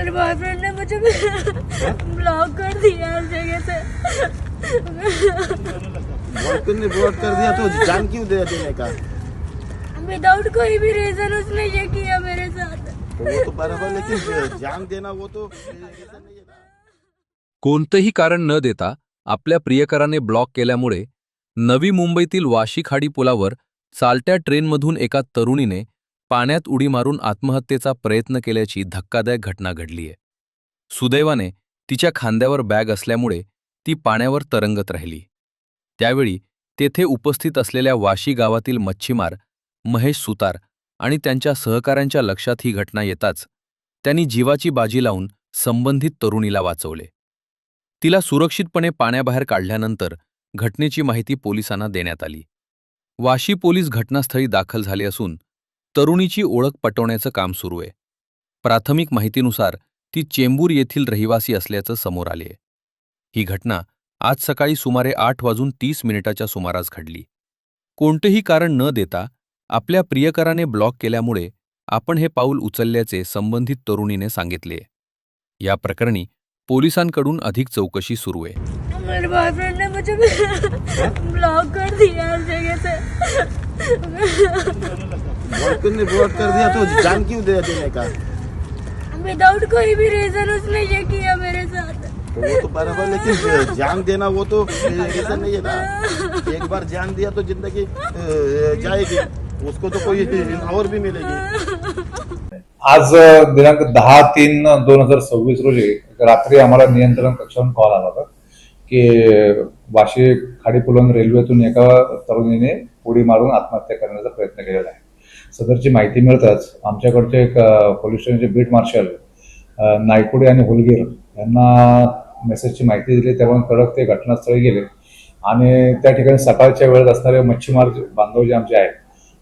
मेरे बॉयफ्रेंड ने मुझे ब्लॉक कर दिया हर जगह से। बॉयफ्रेंड ने ब्लॉक कर दिया तो जान क्यों दे देने का? विदाउट कोई भी रीजन उसने ये किया मेरे साथ। तो वो तो बराबर, लेकिन जान देना वो तो रीजन नहीं है ना। कोणतेही कारण न देता आपल्या प्रियकराने ब्लॉक केल्यामुळे नवी मुंबईतील वाशी खाडी पुलावर चालत्या ट्रेनमधून एका तरुणीने पाण्यात उडी मारून आत्महत्येचा प्रयत्न केल्याची धक्कादायक घटना घडलीय। सुदैवाने तिच्या खांद्यावर बॅग असल्यामुळे ती पाण्यावर तरंगत राहिली। त्यावेळी तेथे उपस्थित असलेल्या वाशी गावातील मच्छीमार महेश सुतार आणि त्यांच्या सहकाऱ्यांच्या लक्षात ही घटना येताच त्यांनी जीवाची बाजी लावून संबंधित तरुणीला वाचवले। तिला सुरक्षितपणे पाण्याबाहेर काढल्यानंतर घटनेची माहिती पोलिसांना देण्यात आली। वाशी पोलीस घटनास्थळी दाखल झाले असून तरुणीची ओळख पटवण्याचं काम सुरू आहे। प्राथमिक माहितीनुसार ती चेंबूर येथील रहिवासी असल्याचं समोर आले। ही घटना आज सकाळी सुमारे 8:30 सुमारास घडली। कोणतेही कारण न देता आपल्या प्रियकराने ब्लॉक केल्यामुळे आपण हे पाऊल उचलल्याचे संबंधित तरुणीने सांगितले। या प्रकरणी पोलिसांकडून अधिक चौकशी सुरू आहे। मेरे बॉयफ्रेंड ने मुझे ब्लॉक कर दिया हर जगह से। बॉयफ्रेंड ने ब्लॉक कर दिया तो जान क्यों दे देने का? विदाउट कोई भी रीजन उसने ये किया मेरे साथ। तो वो तो बराबर, लेकिन जान देना वो तो रीजन नहीं है ना। एक बार जान दिया तो जिंदगी जाएगी, उसको तो कोई और भी मिलेगी। आज दिनांक 10/3/2026 रोजी रात्री आम्हाला नियंत्रण कक्षावरून कॉल आला होता की वाशी खाडी पुलावरून रेल्वेतून एका तरुणीने उडी मारून आत्महत्या करण्याचा प्रयत्न केलेला आहे। सदरची माहिती मिळताच आमच्याकडचे एक पोलीस स्टेशनचे बीट मार्शल नायकुडे आणि हुलगीर यांना मेसेजची माहिती दिली। त्यामुळे कडक ते घटनास्थळी गेले आणि त्या ठिकाणी सकाळच्या वेळेत असणारे मच्छीमार बांधव जे आमचे आहेत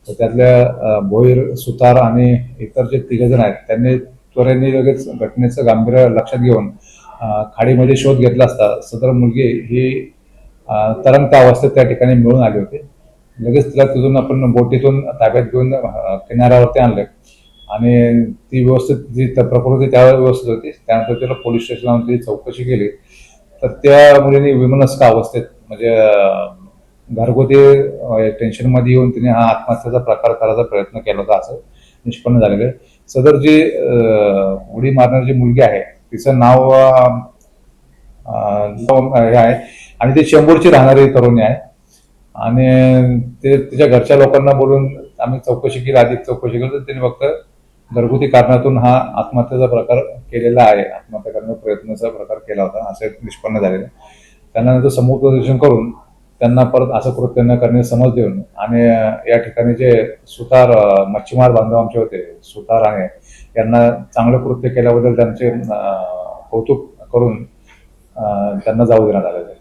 तर त्यातल्या भोईर, सुतार आणि इतर जे 3 जण आहेत त्यांनी त्वरेने लगेच घटनेचं गांभीर्य लक्षात घेऊन खाडीमध्ये शोध घेतला असता सदर मुलगी ही तरंगत्या अवस्थेत त्या ठिकाणी मिळून आली होती। लगेच तिला तिथून आपण बोटीतून ताब्यात घेऊन किनाऱ्यावरती आणले आणि ती व्यवस्थित जी प्रकृती त्यावेळेस व्यवस्थित होती। त्यानंतर तिला पोलीस स्टेशनला चौकशी केली तर त्या मुलीने विमनस्क अवस्थेत म्हणजे घरगुती टेन्शनमध्ये येऊन तिने हा आत्महत्येचा प्रकार करायचा प्रयत्न केला होता असं निष्पन्न झालेलं आहे। सदर जी उडी मारणारी जी मुलगी आहे तिचं नाव हे आहे आणि ती चेंबूरची राहणारी तरुणी आहे आणि ते तिच्या घरच्या लोकांना बोलून आम्ही चौकशी केली, अधिक चौकशी केली तर तिने फक्त घरगुती कारणातून हा आत्महत्येचा प्रकार केलेला आहे, आत्महत्या करण्याचा प्रयत्नाचा प्रकार केला होता असे निष्पन्न झालेलं आहे। त्यानंतर समुपदेशन करून त्यांना परत असं कृत्य न करण्याची समज देऊन आणि या ठिकाणी जे सुतार मच्छीमार बांधव आमचे होते सुतार आणि यांना चांगलं कृत्य केल्याबद्दल त्यांचे कौतुक करून त्यांना जाऊ देण्यात आलेलं आहे।